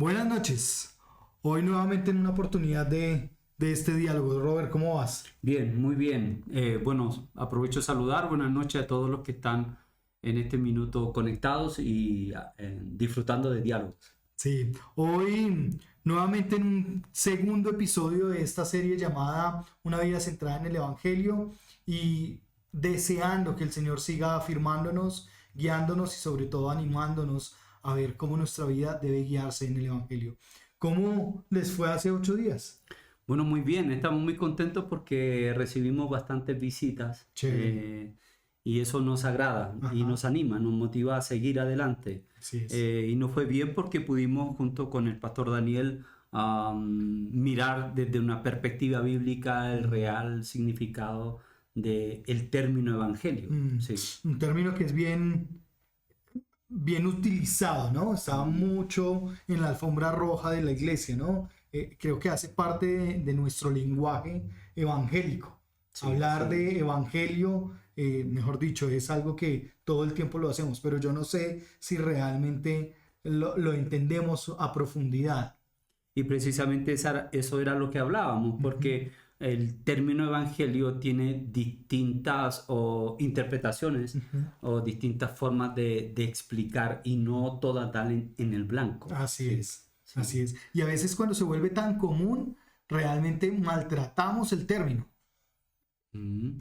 Buenas noches. Hoy nuevamente en una oportunidad de este diálogo. Robert, ¿cómo vas? Bien, muy bien. Bueno, aprovecho de saludar. Buenas noches a todos los que están en este minuto conectados y disfrutando de diálogos. Sí, hoy nuevamente en un segundo episodio de esta serie llamada Una vida centrada en el Evangelio y deseando que el Señor siga afirmándonos, guiándonos y sobre todo animándonos a ver cómo nuestra vida debe guiarse en el Evangelio. ¿Cómo les fue hace 8 días? Bueno, muy bien. Estamos muy contentos porque recibimos bastantes visitas Chévere. y eso nos agrada y Ajá, nos anima, nos motiva a seguir adelante. así es. Y nos fue bien porque pudimos, junto con el pastor Daniel, mirar desde una perspectiva bíblica el real significado del término evangelio. Mm, Sí. un término que es bien utilizado, ¿no? Está mucho en la alfombra roja de la iglesia, ¿no? Creo que hace parte de nuestro lenguaje evangélico. Sí, Hablar sí. de evangelio, mejor dicho, es algo que todo el tiempo lo hacemos, pero yo no sé si realmente lo entendemos a profundidad. Y precisamente eso era lo que hablábamos, Ujú. porque el término evangelio tiene distintas interpretaciones Ujú. o distintas formas de explicar y no todas dan en el blanco. Así Sí, es, así sí. es. Y a veces cuando se vuelve tan común, realmente maltratamos el término.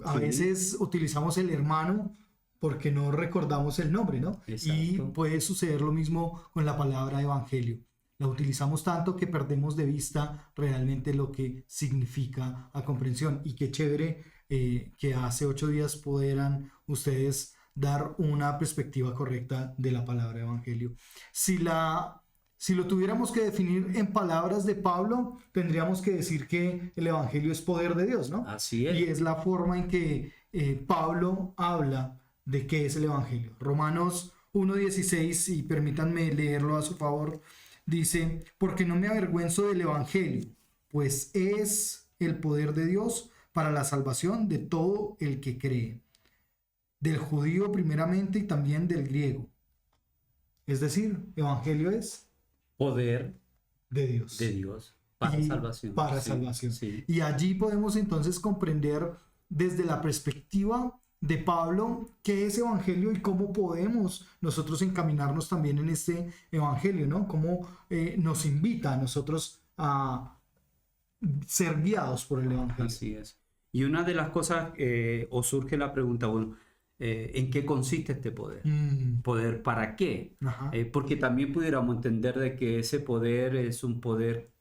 A Sí, veces utilizamos el hermano porque no recordamos el nombre, ¿no? Y exacto. puede suceder lo mismo con la palabra evangelio. La utilizamos tanto que perdemos de vista realmente lo que significa a comprensión. Y qué chévere que hace 8 días pudieran ustedes dar una perspectiva correcta de la palabra evangelio. Si la si lo tuviéramos que definir en palabras de Pablo, tendríamos que decir que el Evangelio es poder de Dios, ¿no? Así Y es. es la forma en que Pablo habla de qué es el Evangelio. Romanos 1:16, y permítanme leerlo a su favor, dice, porque no me avergüenzo del Evangelio, pues es el poder de Dios para la salvación de todo el que cree, del judío primeramente y también del griego. Es decir, Evangelio es Poder de de Dios Dios para y salvación. para Sí, salvación. sí. Y allí podemos entonces comprender desde la perspectiva de Pablo qué es evangelio y cómo podemos nosotros encaminarnos también en este evangelio, ¿no? Cómo nos invita a nosotros a ser guiados por el evangelio. Así es. Y una de las cosas, o surge la pregunta, bueno, ¿en qué consiste este poder? Mm, ¿Poder para qué? ajá, Porque también pudiéramos entender de que ese poder es un poder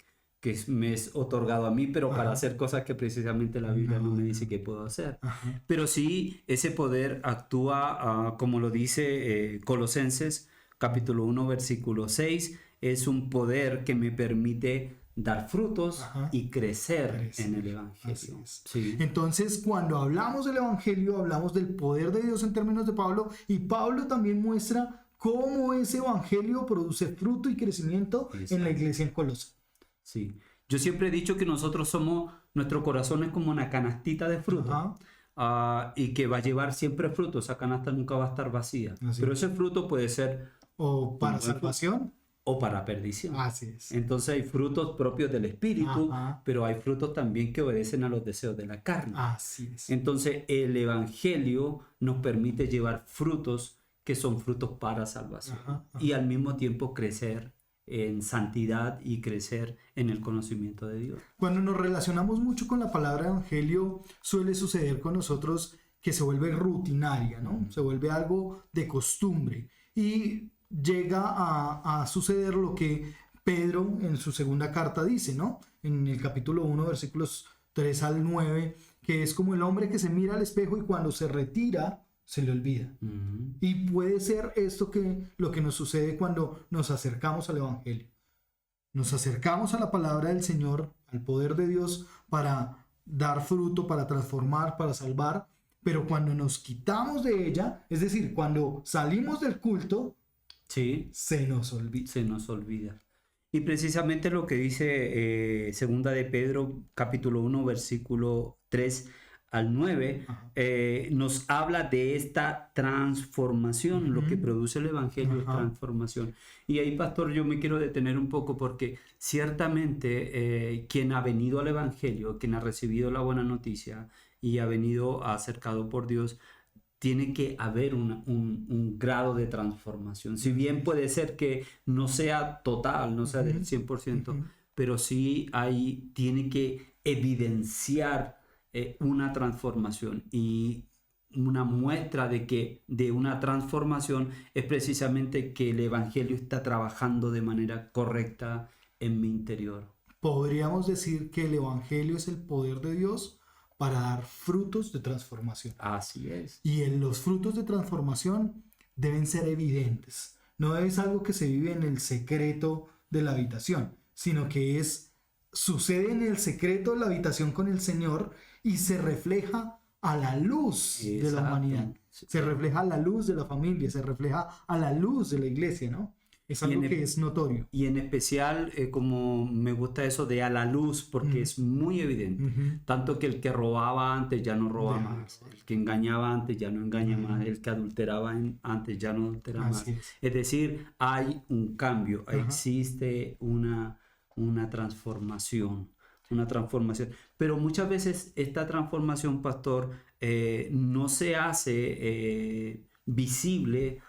que me es otorgado a mí, pero para ajá, hacer cosas que precisamente la Biblia no no, me dice no, que puedo hacer. ajá, Pero sí, ese poder actúa, como lo dice Colosenses capítulo 1, versículo 6, es un poder que me permite dar frutos ajá. y crecer en Crecer. el Así Evangelio. es. Sí, Entonces, cuando hablamos del Evangelio, hablamos del poder de Dios en términos de Pablo, y Pablo también muestra cómo ese Evangelio produce fruto y crecimiento en la exacto. iglesia en Colosas. Sí. Yo siempre he dicho que nosotros somos, nuestro corazón es como una canastita de frutos, Ajá, y que va a llevar siempre fruto. Esa canasta nunca va a estar vacía. así Pero es. ese fruto puede ser O un para buen fruto salvación, o para perdición. así es. Entonces hay frutos propios del espíritu, Ajá, pero hay frutos también que obedecen a los deseos de la carne. así es. Entonces el evangelio nos permite llevar frutos que son frutos para salvación Ajá, y ajá. al mismo tiempo crecer en santidad y crecer en el conocimiento de Dios. Cuando nos relacionamos mucho con la palabra evangelio, suele suceder con nosotros que se vuelve rutinaria, ¿no? Se vuelve algo de costumbre y llega a suceder lo que Pedro en su segunda carta dice, ¿no? En el capítulo 1, versículos 3 al 9, que es como el hombre que se mira al espejo y cuando se retira, se le olvida. Ujú. Y puede ser esto que lo que nos sucede cuando nos acercamos al evangelio. Nos acercamos a la palabra del Señor, al poder de Dios para dar fruto, para transformar, para salvar, pero cuando nos quitamos de ella, es decir, cuando salimos del culto, Sí, se nos olvida. se nos olvida. Y precisamente lo que dice Segunda de Pedro, capítulo 1, versículo 3, al 9, Ajá. nos habla de esta transformación. Lo que produce el Evangelio es Ajá. transformación. Y ahí, pastor, yo me quiero detener un poco porque ciertamente quien ha venido al Evangelio, quien ha recibido la buena noticia y ha venido acercado por Dios, tiene que haber un grado de transformación. Si bien puede ser que no sea total, no sea del 100%, pero sí tiene que evidenciar una transformación. Y una muestra de una transformación es precisamente que el Evangelio está trabajando de manera correcta en mi interior. Podríamos decir que el Evangelio es el poder de Dios para dar frutos de transformación. Así es. Y los frutos de transformación deben ser evidentes. No es algo que se vive en el secreto de la habitación, sino que sucede en el secreto de la habitación con el Señor y se refleja a la luz de la humanidad. Se refleja a la luz de la familia, se refleja a la luz de la iglesia, ¿no? Es algo que es notorio. Y en especial, como me gusta eso de a la luz, porque es muy evidente. Tanto que el que robaba antes ya no roba más. El que engañaba antes ya no engaña más. El que adulteraba antes ya no adultera más. Es decir, hay un cambio. Existe una transformación. Una transformación. Pero muchas veces esta transformación, pastor, no se hace visible.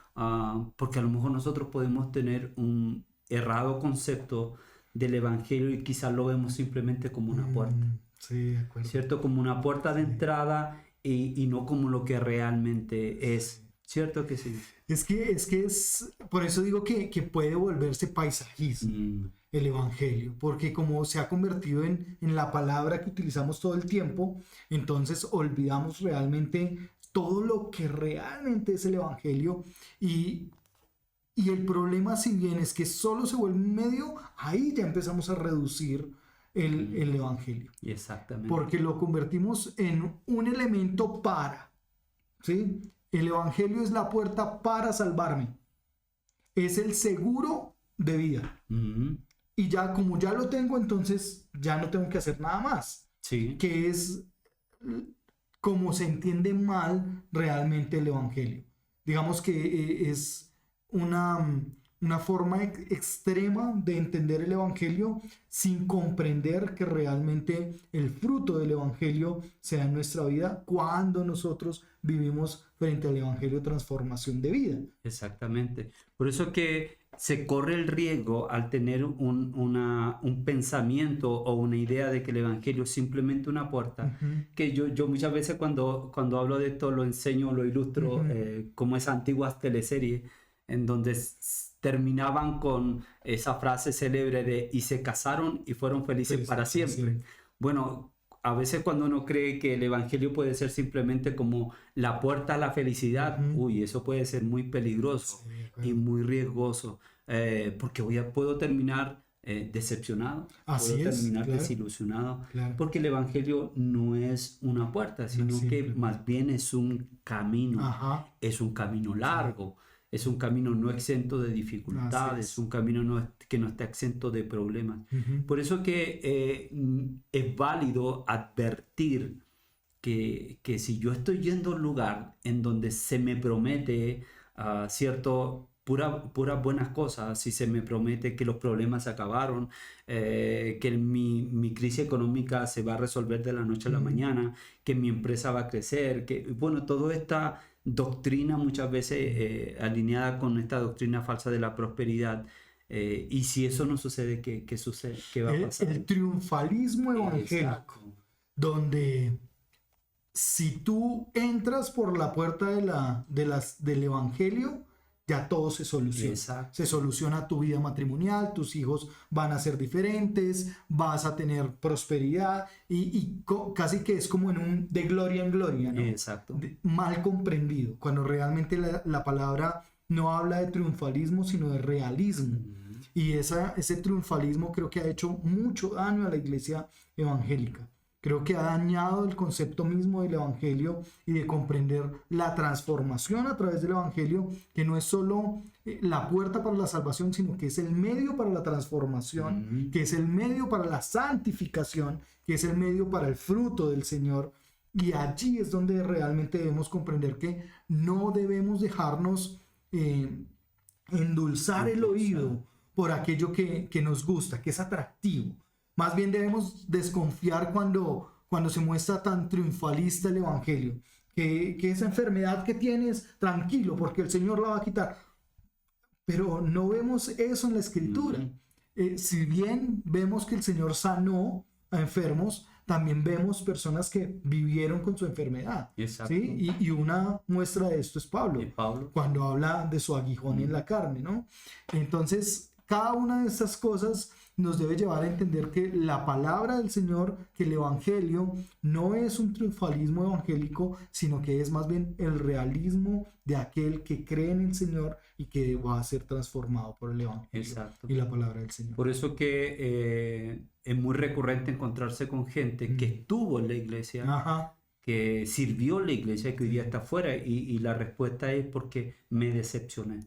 Porque a lo mejor nosotros podemos tener un errado concepto del Evangelio y quizás lo vemos simplemente como una puerta. Sí, de acuerdo. ¿Cierto? Como una puerta de entrada y no como lo que realmente es. ¿Cierto que sí? Es por eso digo que puede volverse paisajismo el Evangelio, porque como se ha convertido en la palabra que utilizamos todo el tiempo, entonces olvidamos realmente todo lo que realmente es el Evangelio y el problema, si bien es que solo se vuelve un medio, ahí ya empezamos a reducir el Evangelio. Exactamente. Porque lo convertimos en un elemento para, ¿sí? El Evangelio es la puerta para salvarme. Es el seguro de vida. Y ya como ya lo tengo, entonces ya no tengo que hacer nada más. Sí. Que es como se entiende mal realmente el Evangelio. Digamos que es una forma extrema de entender el Evangelio sin comprender que realmente el fruto del Evangelio sea en nuestra vida cuando nosotros vivimos frente al Evangelio transformación de vida. Exactamente. Por eso que se corre el riesgo al tener un pensamiento o una idea de que el Evangelio es simplemente una puerta, que yo muchas veces cuando hablo de esto lo enseño, lo ilustro, como esas antiguas teleseries en donde terminaban con esa frase célebre de y se casaron y fueron felices para siempre. Bueno, a veces cuando uno cree que el Evangelio puede ser simplemente como la puerta a la felicidad, eso puede ser muy peligroso y muy riesgoso, porque puedo terminar decepcionado, puedo terminar desilusionado, porque el Evangelio no es una puerta, sino que más bien es un camino, es un camino largo. Es un camino no exento de dificultades, es un camino que no está exento de problemas. Por eso que es válido advertir que si yo estoy yendo a un lugar en donde se me promete puras buenas cosas, si se me promete que los problemas se acabaron, que mi crisis económica se va a resolver de la noche a la mañana, que mi empresa va a crecer, toda esta doctrina muchas veces alineada con esta doctrina falsa de la prosperidad, y si eso no sucede, ¿qué sucede? ¿Qué va a pasar? El triunfalismo evangélico, donde si tú entras por la puerta del Evangelio, ya todo se soluciona. Exacto. Se soluciona tu vida matrimonial, tus hijos van a ser diferentes, vas a tener prosperidad y casi que es como de gloria en gloria, ¿no? Exacto. Mal comprendido, cuando realmente la palabra no habla de triunfalismo, sino de realismo. Y ese triunfalismo creo que ha hecho mucho daño a la iglesia evangélica. Creo que ha dañado el concepto mismo del Evangelio y de comprender la transformación a través del Evangelio, que no es solo la puerta para la salvación, sino que es el medio para la transformación, que es el medio para la santificación, que es el medio para el fruto del Señor. Y allí es donde realmente debemos comprender que no debemos dejarnos endulzar el oído por aquello que nos gusta, que es atractivo. Más bien debemos desconfiar cuando se muestra tan triunfalista el Evangelio, que esa enfermedad que tienes, tranquilo, porque el Señor la va a quitar. Pero no vemos eso en la Escritura. Si bien vemos que el Señor sanó a enfermos, también vemos personas que vivieron con su enfermedad. Exacto. ¿Sí? Y una muestra de esto es Pablo, Pablo, cuando habla de su aguijón en la carne, ¿no? Entonces, cada una de estas cosas nos debe llevar a entender que la palabra del Señor, que el Evangelio no es un triunfalismo evangélico, sino que es más bien el realismo de aquel que cree en el Señor y que va a ser transformado por el Evangelio. Exacto. Y la palabra del Señor. Por eso que es muy recurrente encontrarse con gente que estuvo en la iglesia, Ajá. que sirvió en la iglesia, que hoy día está afuera, y la respuesta es porque me decepcioné,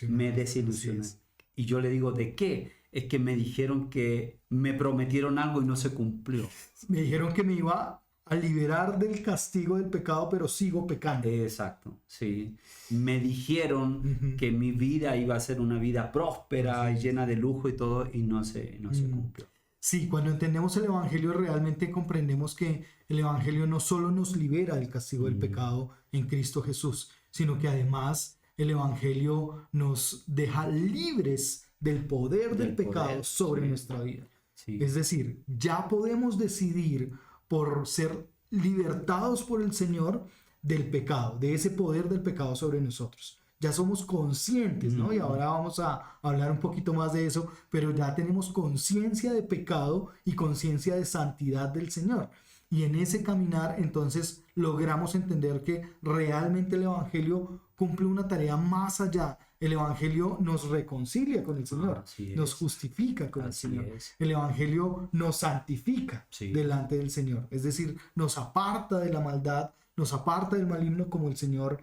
me desilusioné. Y yo le digo, ¿de qué? Es que me dijeron que me prometieron algo y no se cumplió. Me dijeron que me iba a liberar del castigo del pecado, pero sigo pecando. Exacto, sí. Me dijeron que mi vida iba a ser una vida próspera, llena de lujo y todo, y no se cumplió. Sí, cuando entendemos el Evangelio realmente comprendemos que el Evangelio no solo nos libera del castigo del pecado en Cristo Jesús, sino que además el Evangelio nos deja libres del poder del pecado sobre nuestra vida. Sí. Es decir, ya podemos decidir por ser libertados por el Señor del pecado, de ese poder del pecado sobre nosotros. Ya somos conscientes, ¿no? Y ahora vamos a hablar un poquito más de eso, pero ya tenemos conciencia de pecado y conciencia de santidad del Señor. Y en ese caminar, entonces, logramos entender que realmente el Evangelio cumple una tarea más allá. El Evangelio nos reconcilia con el Señor, nos justifica con el Señor. El Evangelio nos santifica delante del Señor. Es decir, nos aparta de la maldad, nos aparta del maligno, como el Señor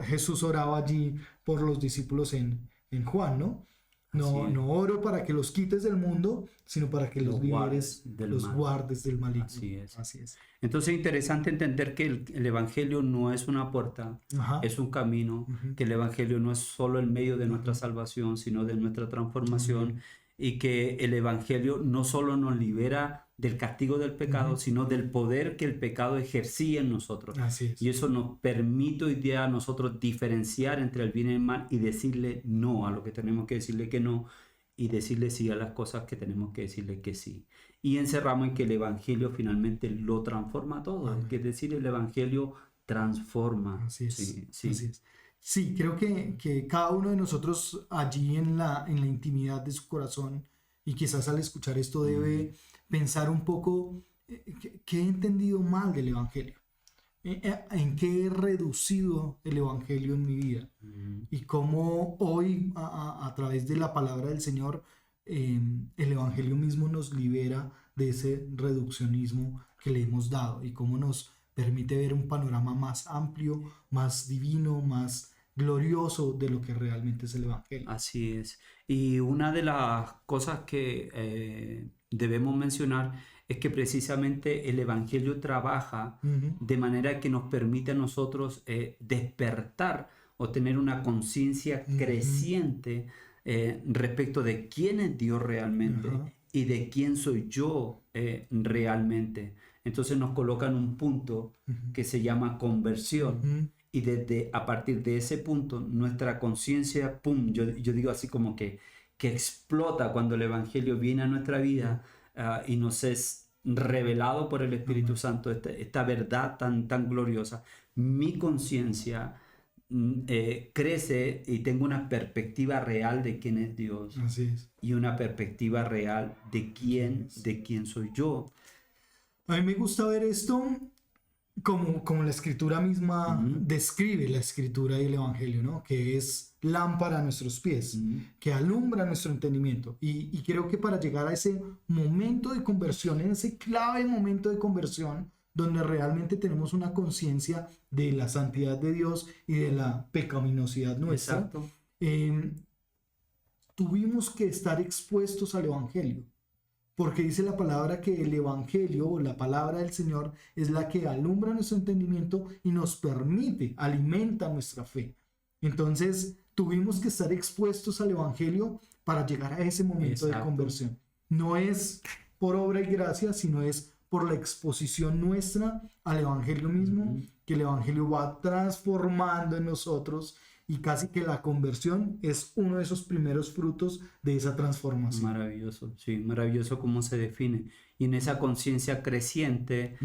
Jesús oraba allí por los discípulos en Juan, ¿no? No oro para que los quites del mundo, sino para que los liberes, los guardes del maligno. Así es. Entonces es interesante entender que el Evangelio no es una puerta, es un camino, que el Evangelio no es solo el medio de nuestra salvación, sino de nuestra transformación, y que el Evangelio no solo nos libera del castigo del pecado, sino del poder que el pecado ejercía en nosotros. Así es. Y eso nos permite hoy día a nosotros diferenciar entre el bien y el mal y decirle no a lo que tenemos que decirle que no, y decirle sí a las cosas que tenemos que decirle que sí. Y encerramos en que el Evangelio finalmente lo transforma todo. Amén. Es decir, el Evangelio transforma. Así es. Sí. Así es. Sí, creo que cada uno de nosotros allí en la intimidad de su corazón, y quizás al escuchar esto debe pensar un poco qué he entendido mal del Evangelio, en qué he reducido el Evangelio en mi vida, y cómo hoy a través de la palabra del Señor el Evangelio mismo nos libera de ese reduccionismo que le hemos dado, y cómo nos permite ver un panorama más amplio, más divino, más glorioso de lo que realmente es el Evangelio. Así es. Y una de las cosas que debemos mencionar es que precisamente el Evangelio trabaja de manera que nos permite a nosotros despertar o tener una conciencia creciente respecto de quién es Dios realmente y de quién soy yo realmente. Entonces nos coloca en un punto que se llama conversión. Y a partir de ese punto, nuestra conciencia, ¡pum!, yo digo así como que explota cuando el Evangelio viene a nuestra vida y nos es revelado por el Espíritu Santo, esta verdad tan gloriosa. Mi conciencia crece y tengo una perspectiva real de quién es Dios. Así es. Y una perspectiva real de quién soy yo. A mí me gusta ver esto como la Escritura misma describe la Escritura y el Evangelio, ¿no? Que es lámpara a nuestros pies, que alumbra nuestro entendimiento. Y creo que para llegar a ese momento de conversión, en ese clave momento de conversión, donde realmente tenemos una conciencia de la santidad de Dios y de la pecaminosidad nuestra, tuvimos que estar expuestos al Evangelio. porque dice la palabra que el Evangelio o la palabra del Señor es la que alumbra nuestro entendimiento y nos permite, alimenta nuestra fe. Entonces, tuvimos que estar expuestos al Evangelio para llegar a ese momento de conversión. No es por obra y gracia, sino es por la exposición nuestra al Evangelio mismo, que el Evangelio va transformando en nosotros, y casi que la conversión es uno de esos primeros frutos de esa transformación. Maravilloso, sí, maravilloso cómo se define. Y en esa conciencia creciente,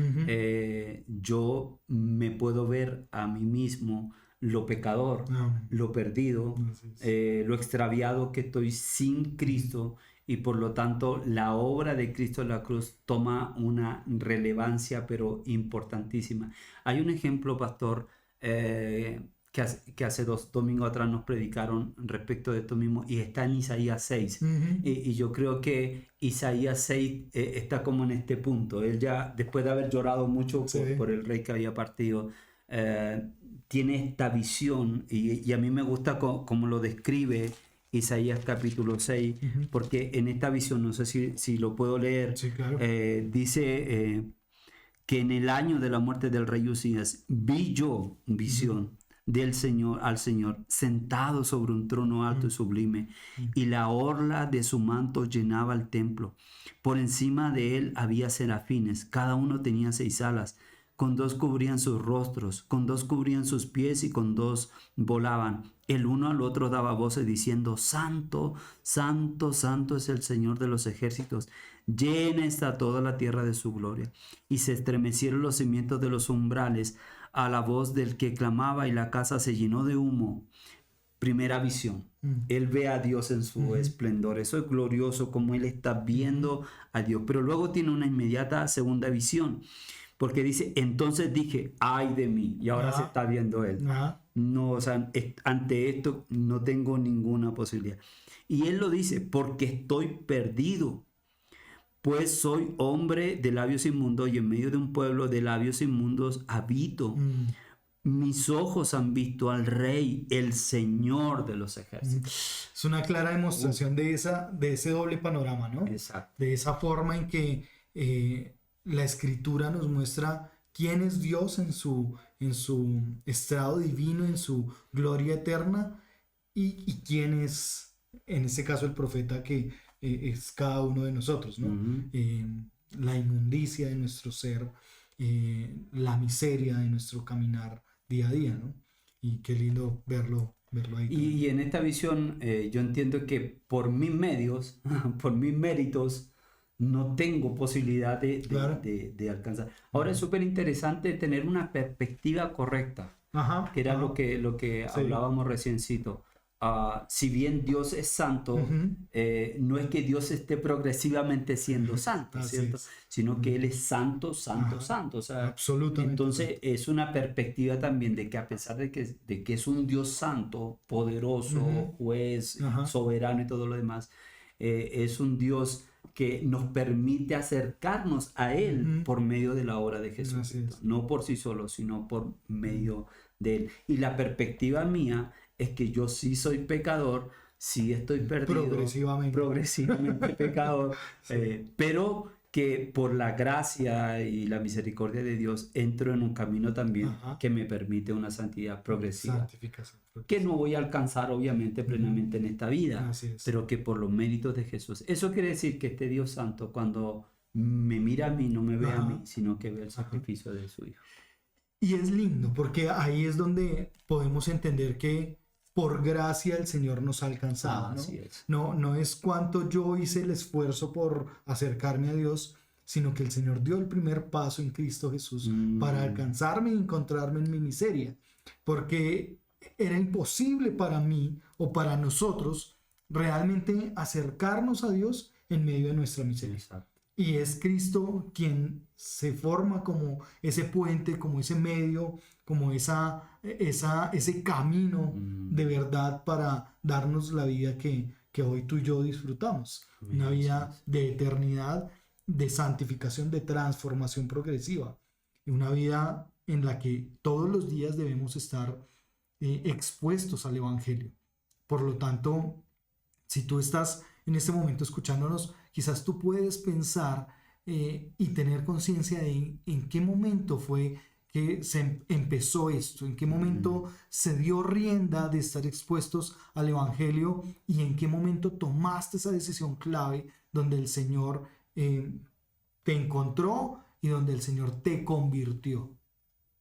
yo me puedo ver a mí mismo lo pecador, lo perdido, lo extraviado que estoy sin Cristo, y por lo tanto la obra de Cristo en la cruz toma una relevancia pero importantísima. Hay un ejemplo, pastor, que hace 2 domingos atrás nos predicaron respecto de esto mismo, y está en Isaías 6. Y yo creo que Isaías 6 está como en este punto. Él ya, después de haber llorado mucho por el rey que había partido, tiene esta visión, y a mí me gusta como lo describe Isaías capítulo 6, porque en esta visión, no sé si lo puedo leer, claro. Dice que en el año de la muerte del rey Usías vi yo visión del Señor, al Señor sentado sobre un trono alto y sublime, y la orla de su manto llenaba el templo. Por encima de él había serafines, cada uno tenía 6 alas, con 2 cubrían sus rostros, con 2 cubrían sus pies, y con 2 volaban. El uno al otro daba voces diciendo: Santo, santo, santo es el Señor de los ejércitos, llena está toda la tierra de su gloria. Y se estremecieron los cimientos de los umbrales a la voz del que clamaba, y la casa se llenó de humo. Primera visión. Él ve a Dios en su esplendor. Eso es glorioso, como él está viendo a Dios. Pero luego tiene una inmediata segunda visión, porque dice: entonces dije, ay de mí. Y ahora se está viendo él. No, o sea, ante esto no tengo ninguna posibilidad. Y él lo dice: porque estoy perdido, pues soy hombre de labios inmundos, y en medio de un pueblo de labios inmundos habito. Mis ojos han visto al Rey, el Señor de los ejércitos. Es una clara demostración de ese doble panorama, ¿no? Exacto. De esa forma en que la Escritura nos muestra quién es Dios en su estrado divino, en su gloria eterna, y quién es, en este caso, el profeta, que es cada uno de nosotros, ¿no? La inmundicia de nuestro ser, la miseria de nuestro caminar día a día, ¿no? Y qué lindo verlo ahí. Y en esta visión yo entiendo que por mis medios, por mis méritos, no tengo posibilidad de alcanzar. Ahora es súper interesante tener una perspectiva correcta, que era lo que hablábamos reciencito. Si bien Dios es santo, no es que Dios esté progresivamente siendo santo, ¿cierto? Sino que Él es santo, santo, santo. O sea, absolutamente. Entonces es una perspectiva también de que, a pesar de que es un Dios santo, poderoso, juez, soberano y todo lo demás, es un Dios que nos permite acercarnos a Él por medio de la obra de Jesucristo. No por sí solo, sino por medio de Él. Y la perspectiva mía es que yo sí soy pecador, sí estoy perdido, progresivamente pecador, pero que por la gracia y la misericordia de Dios entro en un camino también que me permite una santidad progresiva, que no voy a alcanzar obviamente plenamente en esta vida, pero que por los méritos de Jesús. Eso quiere decir que este Dios santo, cuando me mira a mí, no me ve a mí, sino que ve el sacrificio de su Hijo. Y es lindo, porque ahí es donde podemos entender que por gracia el Señor nos ha alcanzado, ¿no? Así es. No es cuánto yo hice el esfuerzo por acercarme a Dios, sino que el Señor dio el primer paso en Cristo Jesús para alcanzarme y encontrarme en mi miseria, porque era imposible para mí o para nosotros realmente acercarnos a Dios en medio de nuestra miseria. Exacto. Y es Cristo quien se forma como ese puente, como ese medio, como ese camino de verdad para darnos la vida que hoy tú y yo disfrutamos. Una vida de eternidad, de santificación, de transformación progresiva. Una vida en la que todos los días debemos estar expuestos al Evangelio. Por lo tanto, si tú estás en este momento escuchándonos, quizás tú puedes pensar y tener conciencia de en qué momento fue que se empezó esto, en qué momento se dio rienda de estar expuestos al Evangelio y en qué momento tomaste esa decisión clave donde el Señor te encontró y donde el Señor te convirtió,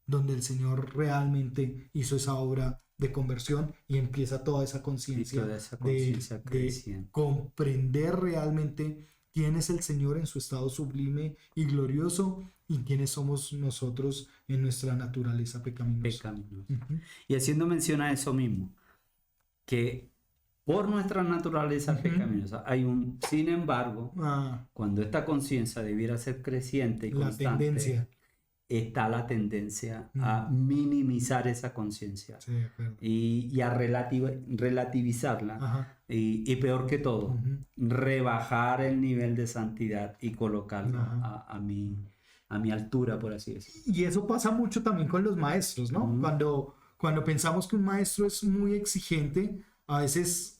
donde el Señor realmente hizo esa obra de conversión y empieza toda esa conciencia de comprender realmente quién es el Señor en su estado sublime y glorioso y quiénes somos nosotros en nuestra naturaleza pecaminosa. Y haciendo mención a eso mismo, que por nuestra naturaleza pecaminosa hay un, sin embargo, cuando esta conciencia debiera ser creciente y constante, está la tendencia a minimizar esa conciencia y a relativizarla y peor que todo, rebajar el nivel de santidad y colocarlo a mi altura, por así decirlo. Y eso pasa mucho también con los maestros, ¿no? Cuando pensamos que un maestro es muy exigente, a veces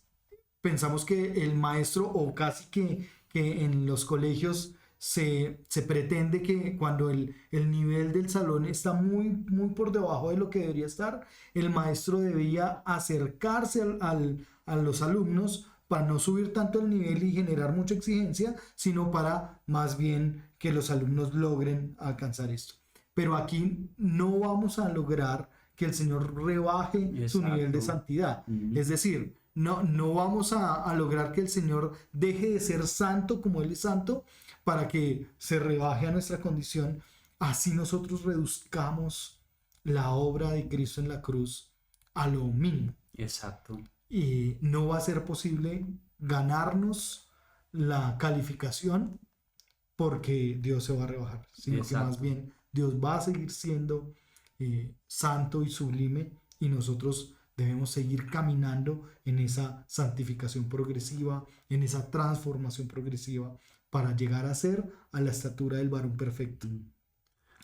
pensamos que el maestro, o casi que en los colegios se pretende que cuando el nivel del salón está muy, muy por debajo de lo que debería estar, el maestro debería acercarse a los alumnos para no subir tanto el nivel y generar mucha exigencia, sino para más bien que los alumnos logren alcanzar esto. Pero aquí no vamos a lograr que el Señor rebaje su nivel de santidad. Es decir, no vamos a lograr que el Señor deje de ser santo como Él es santo para que se rebaje a nuestra condición. Así nosotros reduzcamos la obra de Cristo en la cruz a lo mínimo. Exacto. Y no va a ser posible ganarnos la calificación porque Dios se va a rebajar, sino que más bien Dios va a seguir siendo santo y sublime y nosotros debemos seguir caminando en esa santificación progresiva, en esa transformación progresiva para llegar a ser a la estatura del varón perfecto.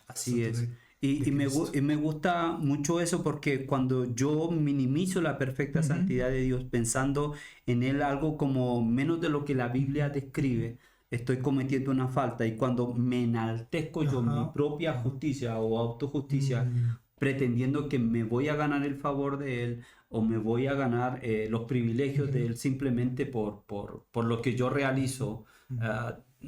Así es. Y me gusta mucho eso porque cuando yo minimizo la perfecta santidad de Dios pensando en Él algo como menos de lo que la Biblia describe, estoy cometiendo una falta. Y cuando me enaltezco yo mi propia justicia o autojusticia, pretendiendo que me voy a ganar el favor de Él o me voy a ganar los privilegios de Él simplemente por lo que yo realizo,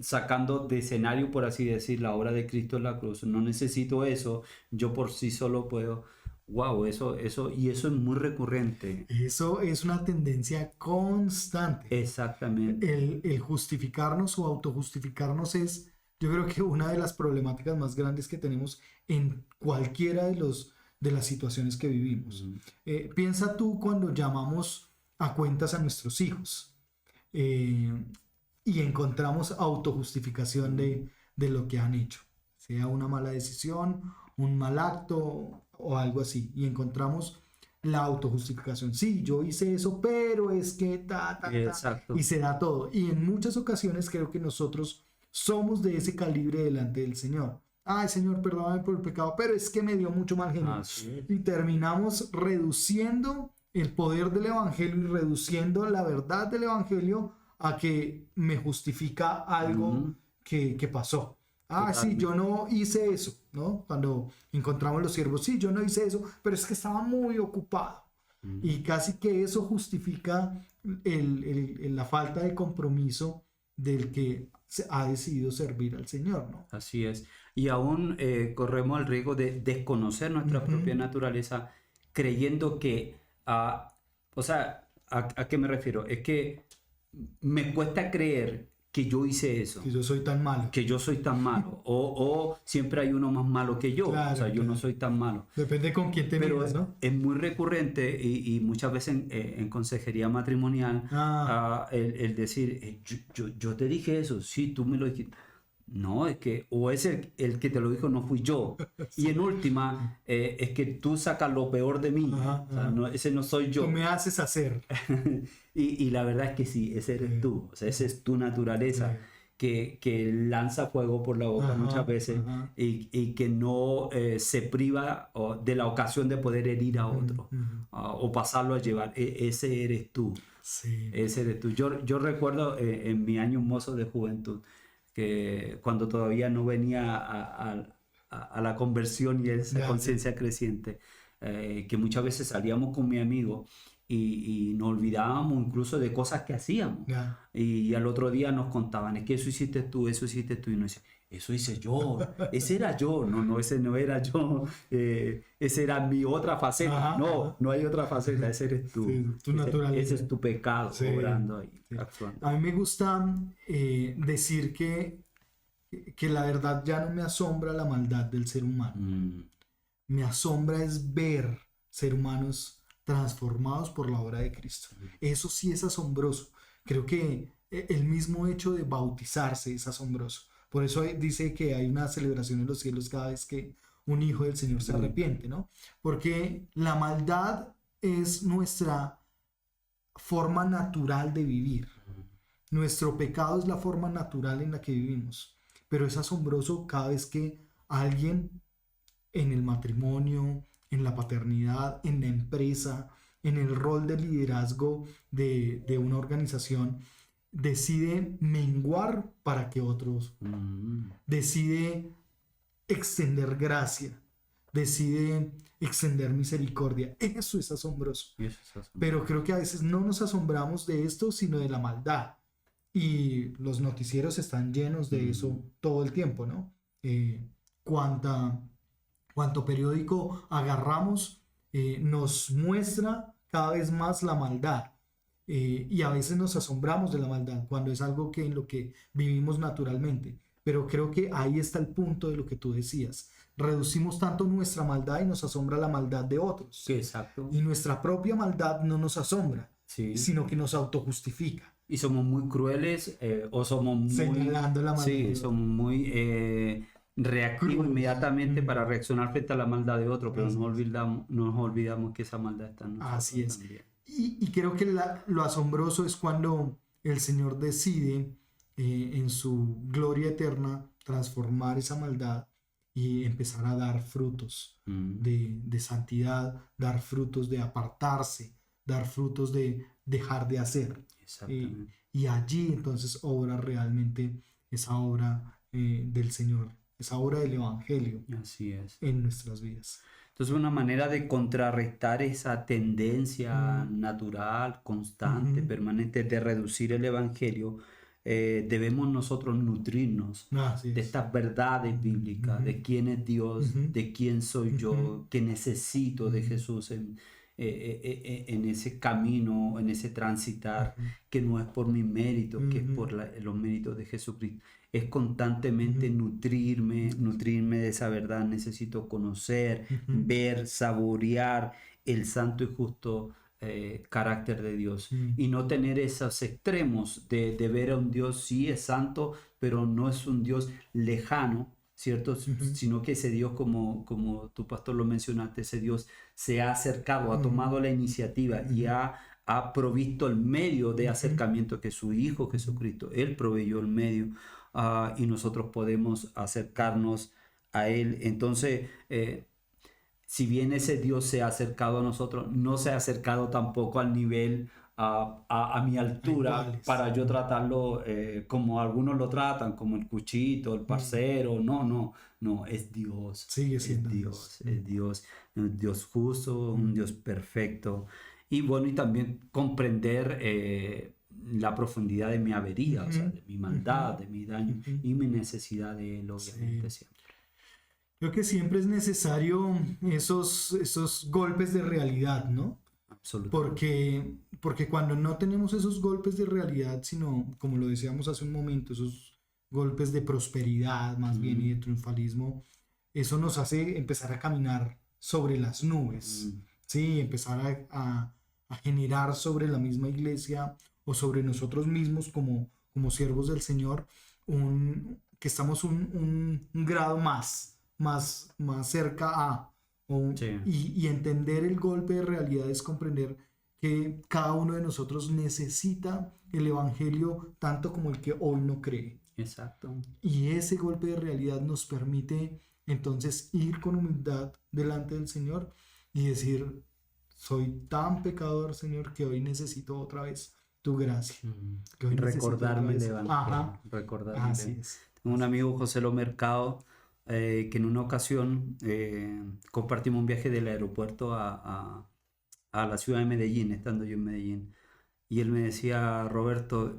sacando de escenario, por así decir, la obra de Cristo en la cruz. No necesito eso, yo por sí solo puedo. Wow, eso es muy recurrente. Eso es una tendencia constante. Exactamente. El justificarnos o autojustificarnos es, yo creo que una de las problemáticas más grandes que tenemos en cualquiera de las situaciones que vivimos. Piensa tú cuando llamamos a cuentas a nuestros hijos y encontramos autojustificación de lo que han hecho, sea una mala decisión, un mal acto o algo así, y encontramos la autojustificación. Sí, yo hice eso, pero es que y se da todo. Y en muchas ocasiones creo que nosotros somos de ese calibre delante del Señor. Ay, Señor, perdóname por el pecado, pero es que me dio mucho mal genio. Y terminamos reduciendo el poder del Evangelio y reduciendo la verdad del Evangelio a que me justifica algo que pasó. Sí, yo no hice eso, ¿no? Cuando encontramos los siervos, sí, yo no hice eso, pero es que estaba muy ocupado. Y casi que eso justifica la falta de compromiso del que ha decidido servir al Señor, ¿no? Así es. Y aún corremos el riesgo de desconocer nuestra propia naturaleza, creyendo que, o sea, ¿a qué me refiero? Es que me cuesta creer que yo hice eso. Que yo soy tan malo. Que yo soy tan malo. O siempre hay uno más malo que yo. Claro, o sea, yo no soy tan malo. Depende con quién te miras, ¿no? Es muy recurrente y muchas veces en consejería matrimonial el decir, yo te dije eso, sí, tú me lo dijiste. No, es que, o es el que te lo dijo, no fui yo. Sí. Y en última, es que tú sacas lo peor de mí. O sea, ese no soy yo. Tú me haces hacer. y la verdad es que sí, ese eres tú. O sea, esa es tu naturaleza. Que lanza fuego por la boca muchas veces y que no se priva de la ocasión de poder herir a otro o pasarlo a llevar. Ese eres tú. Sí. Ese eres tú. Yo recuerdo en mi año mozo de juventud, que cuando todavía no venía a la conversión y esa Ya, sí. conciencia creciente, que muchas veces salíamos con mi amigo y nos olvidábamos incluso de cosas que hacíamos. Ya. Y al otro día nos contaban, es que eso hiciste tú, y nos decían, eso hice yo, ese era yo, no, no, ese no era yo, ese era mi otra faceta, Ajá, no, ajá. no hay otra faceta, ese eres tú, Sí, tu ese naturaleza. es tu pecado Sí, obrando ahí, sí. actuando. A mí me gusta decir que la verdad ya no me asombra la maldad del ser humano. Mm, Me asombra es ver ser humanos transformados por la obra de Cristo. Eso sí es asombroso. Creo que el mismo hecho de bautizarse es asombroso. Por eso dice que hay una celebración en los cielos cada vez que un hijo del Señor se mm, arrepiente, ¿no? Porque la maldad es nuestra forma natural de vivir. Nuestro pecado es la forma natural en la que vivimos. Pero es asombroso cada vez que alguien en el matrimonio, en la paternidad, en la empresa, en el rol de liderazgo de una organización, decide menguar para que otros, mm, decide extender gracia, decide extender misericordia. Eso es asombroso. y eso es asombroso. Pero creo que a veces no nos asombramos de esto, sino de la maldad. Y los noticieros están llenos de eso todo el tiempo, ¿no? Cuánta cuanto periódico agarramos, nos muestra cada vez más la maldad. Y a veces nos asombramos de la maldad cuando es algo que en lo que vivimos naturalmente. Pero creo que ahí está el punto de lo que tú decías. Reducimos tanto nuestra maldad y nos asombra la maldad de otros. Sí, exacto, Y nuestra propia maldad no nos asombra, sí. sino que nos autojustifica, Y somos muy crueles o somos muy, señalando la maldad sí, de otros. somos muy reactivos Crudos. inmediatamente Mm. para reaccionar frente a la maldad de otro, pero Así es. nos olvidamos que esa maldad está en Así nosotros es. también. Y creo que lo asombroso es cuando el Señor decide en su gloria eterna transformar esa maldad y empezar a dar frutos Mm, de santidad, dar frutos de apartarse, dar frutos de dejar de hacer. exactamente. Y allí entonces obra realmente esa obra del Señor, esa obra del Evangelio Así es. en nuestras vidas. Entonces, una manera de contrarrestar esa tendencia Mm. natural, constante, Ujú. permanente de reducir el evangelio, debemos nosotros nutrirnos Así de es. estas verdades bíblicas, Ujú. de quién es Dios, Ujú. de quién soy Ujú. yo, que necesito de Ujú. Jesús en ese camino, en ese transitar, Ujú. que no es por mi mérito, que es Ujú. por los méritos de Jesucristo. Es constantemente Ujú. nutrirme de esa verdad. Necesito conocer, Ujú. ver, saborear el santo y justo carácter de Dios. Mm. Y no tener esos extremos de ver a un Dios, sí es santo, pero no es un Dios lejano, ¿cierto? Ujú. Sino que ese Dios, como tu pastor lo mencionaste, ese Dios se ha acercado, ha Ujú. tomado la iniciativa y Ujú. ha provisto el medio de Ujú. acercamiento, que es su Hijo Jesucristo. Él proveyó el medio y nosotros podemos acercarnos a Él. Entonces, si bien ese Dios se ha acercado a nosotros, no se ha acercado tampoco al nivel, a mi A altura, iguales. para yo tratarlo como algunos lo tratan, como el cuchito, el parcero. No, no, no, es Dios, Sigue es siendo Dios. Dios, es Dios, un Dios justo, un Mm. Dios perfecto. Y bueno, y también comprender la profundidad de mi avería, o sea, Ujú. de mi maldad, Ujú. de mi daño Ujú. y mi necesidad de Él, obviamente, Sí. siempre. Creo que siempre es necesario esos golpes de realidad, ¿no? Absolutamente. Porque cuando no tenemos esos golpes de realidad, sino, como lo decíamos hace un momento, esos golpes de prosperidad más bien y de Mm, triunfalismo, eso nos hace empezar a caminar sobre las nubes, mm, ¿sí? Empezar a generar sobre la misma iglesia o sobre nosotros mismos como siervos del Señor, que estamos un grado más cerca a, sí. y entender el golpe de realidad es comprender que cada uno de nosotros necesita el Evangelio tanto como el que hoy no cree. Exacto. Y ese golpe de realidad nos permite entonces ir con humildad delante del Señor y decir, soy tan pecador, Señor, que hoy necesito otra vez tu gracia. Que hoy Recordarme el necesito otra vez. Evangelio. Ajá, Recordarme el así Evangelio. es. Tengo un amigo, José Lo Mercado, que en una ocasión compartimos un viaje del aeropuerto a la ciudad de Medellín, estando yo en Medellín. Y él me decía, Roberto,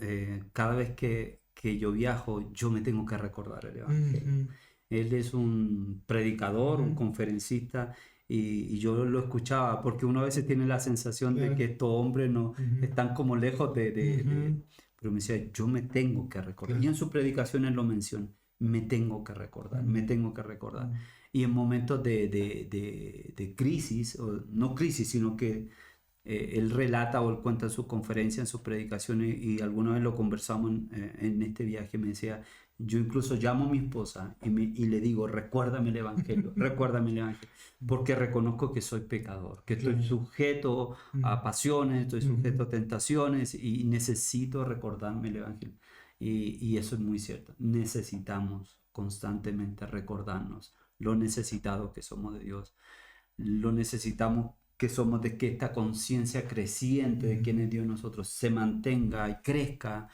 cada vez que yo viajo, yo me tengo que recordar el Evangelio. Ujú, Él es un predicador, un ujú, conferencista, y yo lo escuchaba, porque uno a veces tiene la sensación de claro. que estos hombres no Ujú, están como lejos ujú, pero me decía, yo me tengo que recordar. Y claro. en sus predicaciones lo menciona, me tengo que recordar, me Mm, tengo que recordar. mm, Y en momentos de crisis, o no crisis, sino que él relata o él cuenta en sus conferencias, en sus predicaciones, y alguna vez lo conversamos en este viaje, me decía, yo incluso llamo a mi esposa y le digo, recuérdame el Evangelio, recuérdame el Evangelio, porque reconozco que soy pecador, que estoy claro. sujeto a Mm, pasiones, estoy sujeto ujú, a tentaciones y necesito recordarme el Evangelio. Y eso es muy cierto, necesitamos constantemente recordarnos lo necesitados que somos de Dios, lo necesitamos que somos de que esta conciencia creciente de quién es Dios en nosotros se mantenga y crezca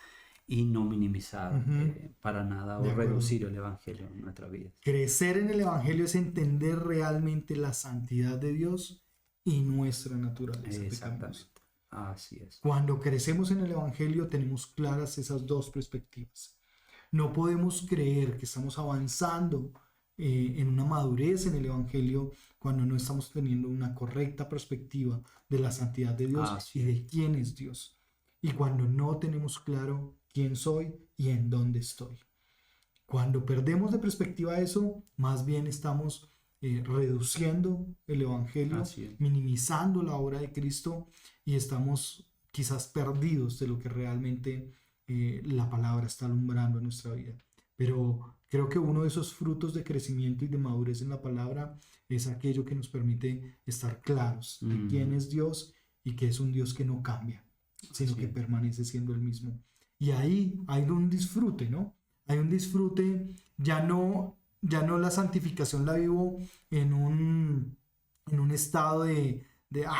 y no minimizar ujú, para nada de o acuerdo. reducir el Evangelio en nuestra vida. Crecer en el Evangelio es entender realmente la santidad de Dios y nuestra naturaleza pecaminosa. Exactamente, así es. Cuando crecemos en el Evangelio tenemos claras esas dos perspectivas. No podemos creer que estamos avanzando en una madurez en el Evangelio cuando no estamos teniendo una correcta perspectiva de la santidad de Dios y Así es. de quién es Dios. Y cuando no tenemos claro quién soy y en dónde estoy. Cuando perdemos de perspectiva eso, más bien estamos reduciendo el Evangelio, Así es. minimizando la obra de Cristo y estamos quizás perdidos de lo que realmente la palabra está alumbrando en nuestra vida. Pero creo que uno de esos frutos de crecimiento y de madurez en la palabra es aquello que nos permite estar claros de quién es Dios y que es un Dios que no cambia, sino Así que es. permanece siendo el mismo. Y ahí hay un disfrute, ¿no? Hay un disfrute, ya no la santificación la vivo en un estado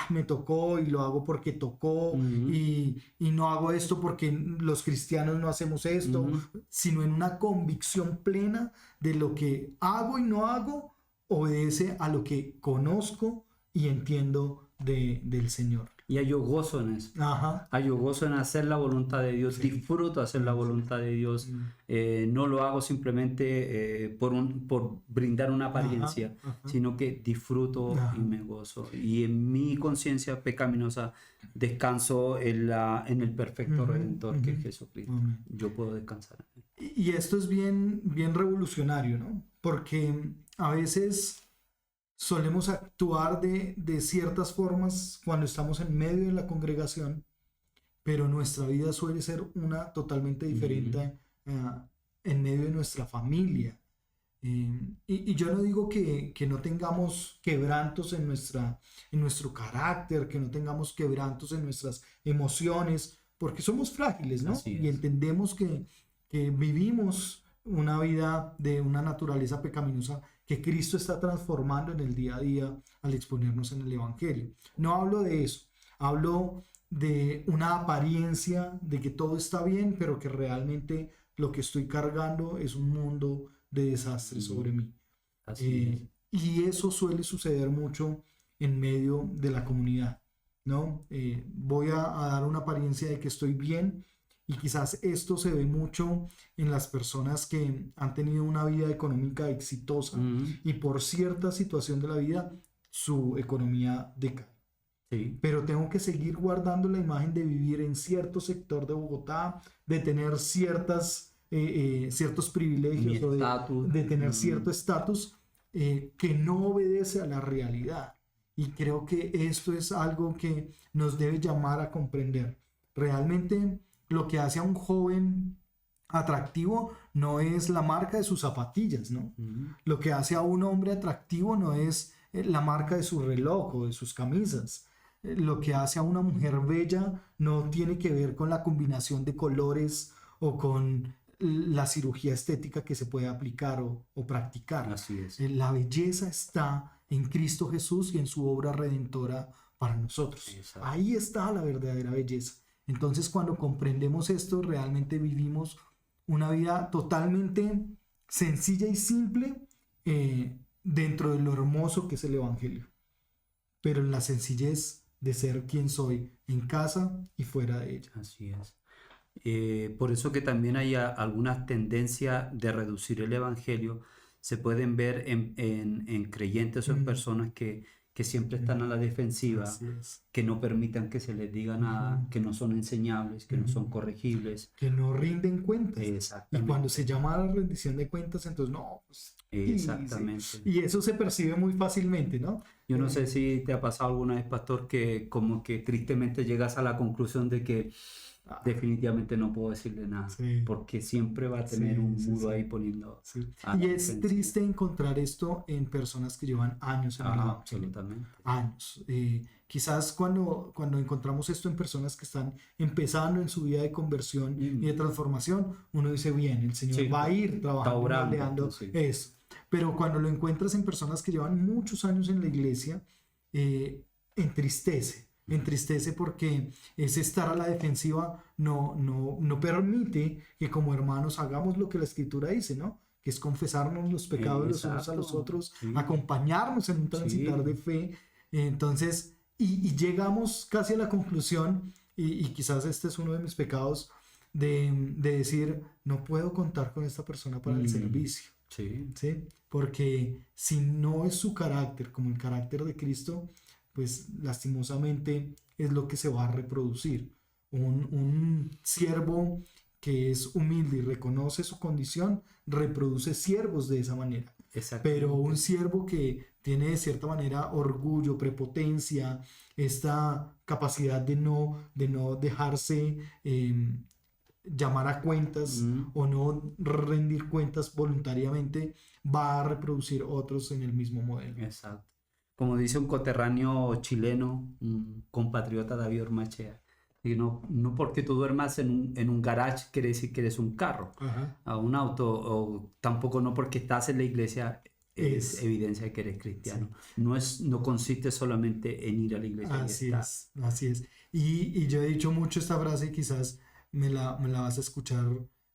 me tocó y lo hago porque tocó Ujú, y no hago esto porque los cristianos no hacemos esto, ujú. sino en una convicción plena de lo que hago y no hago obedece a lo que conozco y entiendo del Señor. Y hay gozo en eso. Ajá. Hay gozo en hacer la voluntad de Dios, Sí, disfruto hacer sí, la sí. voluntad de Dios. Mm. No lo hago simplemente por brindar una Ajá, apariencia, ajá, sino que disfruto y ajá. me gozo. Y en mi conciencia pecaminosa descanso en el perfecto Ujú, Redentor que es ujú. Jesucristo. Amén. Yo puedo descansar en él. Y esto es bien, bien revolucionario, ¿no? Porque a veces solemos actuar de ciertas formas cuando estamos en medio de la congregación, pero nuestra vida suele ser una totalmente Ujú. diferente en medio de nuestra familia. Y yo no digo que no tengamos quebrantos en nuestro carácter, que no tengamos quebrantos en nuestras emociones, porque somos frágiles, ¿no? Así Y es. entendemos que vivimos una vida de una naturaleza pecaminosa que Cristo está transformando en el día a día al exponernos en el Evangelio. No hablo de eso, hablo de una apariencia de que todo está bien, pero que realmente lo que estoy cargando es un mundo de desastre Ujú. sobre mí. Así es. Y eso suele suceder mucho en medio de la comunidad, ¿no? Voy a dar una apariencia de que estoy bien y quizás esto se ve mucho en las personas que han tenido una vida económica exitosa Ujú. y por cierta situación de la vida su economía decae. Sí. Pero tengo que seguir guardando la imagen de vivir en cierto sector de Bogotá, de tener ciertos Mi privilegios o estatus. de tener cierto estatus que no obedece a la realidad. Y creo que esto es algo que nos debe llamar a comprender. Realmente lo que hace a un joven atractivo no es la marca de sus zapatillas, ¿no? Ujú. Lo que hace a un hombre atractivo no es la marca de su reloj o de sus camisas. Lo que hace a una mujer bella no tiene que ver con la combinación de colores o con la cirugía estética que se puede aplicar o practicar. Así es. La belleza está en Cristo Jesús y en su obra redentora para nosotros. Exacto. Ahí está la verdadera belleza. Entonces, cuando comprendemos esto, realmente vivimos una vida totalmente sencilla y simple dentro de lo hermoso que es el Evangelio, pero en la sencillez de ser quien soy en casa y fuera de ella. Así es. Por eso que también hay algunas tendencias de reducir el evangelio, se pueden ver en creyentes o en personas que siempre están a la defensiva, Así es. que no permitan que se les diga nada, que no son enseñables, que no son corregibles. Que no rinden cuentas. Y Exactamente. cuando se llama a la rendición de cuentas, entonces no. Pues, Exactamente. y eso se percibe muy fácilmente, ¿no? Yo no sé si te ha pasado alguna vez, pastor, que como que tristemente llegas a la conclusión de que definitivamente no puedo decirle nada, Sí. porque siempre va a tener un muro ahí poniendo. Sí. a Y la es defensiva. triste encontrar esto en personas que llevan años en el Evangelio. Absolutamente. Años. Quizás cuando encontramos esto en personas que están empezando en su vida de conversión y de transformación, uno dice, bien, el Señor Sí, va a ir trabajando, orando, moldeando sí. eso. Pero cuando lo encuentras en personas que llevan muchos años en la iglesia, entristece porque ese estar a la defensiva no permite que como hermanos hagamos lo que la Escritura dice, ¿no? Que es confesarnos los pecados los unos a los Exacto, otros, sí. acompañarnos en un transitar Sí. de fe. Entonces, y llegamos casi a la conclusión, y quizás este es uno de mis pecados, de decir, no puedo contar con esta persona para el servicio. Sí. ¿Sí? Porque si no es su carácter como el carácter de Cristo, pues lastimosamente es lo que se va a reproducir. Un siervo que es humilde y reconoce su condición, reproduce siervos de esa manera. Pero un siervo que tiene de cierta manera orgullo, prepotencia, esta capacidad de no dejarse llamar a cuentas o no rendir cuentas voluntariamente, va a reproducir otros en el mismo modelo. Exacto. Como dice un coterráneo chileno, un compatriota, David Ormachea, y no porque tú duermas en un garage quiere decir que eres un carro, Ajá. un auto, o tampoco no porque estás en la iglesia es evidencia de que eres cristiano. Sí. No consiste solamente en ir a la iglesia. Así es. Y yo he dicho mucho esta frase y quizás me la vas a escuchar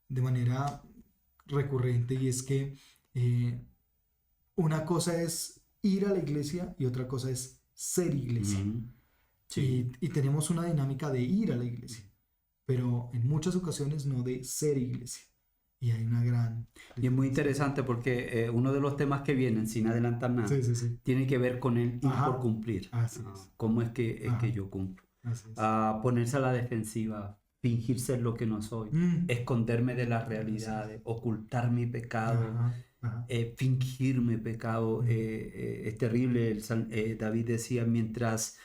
de manera recurrente, y es que una cosa es ir a la iglesia y otra cosa es ser iglesia. Sí. Y tenemos una dinámica de ir a la iglesia, pero en muchas ocasiones no de ser iglesia. Y hay una gran... Y es muy interesante porque uno de los temas que vienen, sin adelantar nada, tiene que ver con el ir por cumplir. ¿Cómo es que yo cumplo? Ponerse a la defensiva, fingir ser lo que no soy, esconderme de las realidades, ocultar mi pecado, fingir mi pecado. Es terrible. David decía, mientras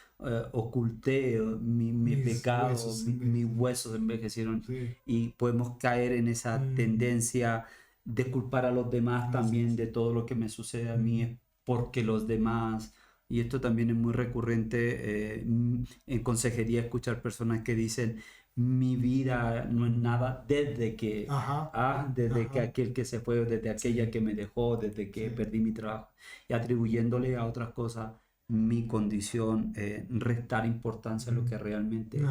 oculté mi pecado, mis huesos envejecieron. Y podemos caer en esa tendencia de culpar a los demás también de todo lo que me sucede a mí, es porque los demás... Y esto también es muy recurrente en consejería, escuchar personas que dicen, mi vida no es nada desde que que aquel que se fue, desde aquella que me dejó, desde que perdí mi trabajo, y atribuyéndole a otras cosas mi condición, restar importancia a lo que realmente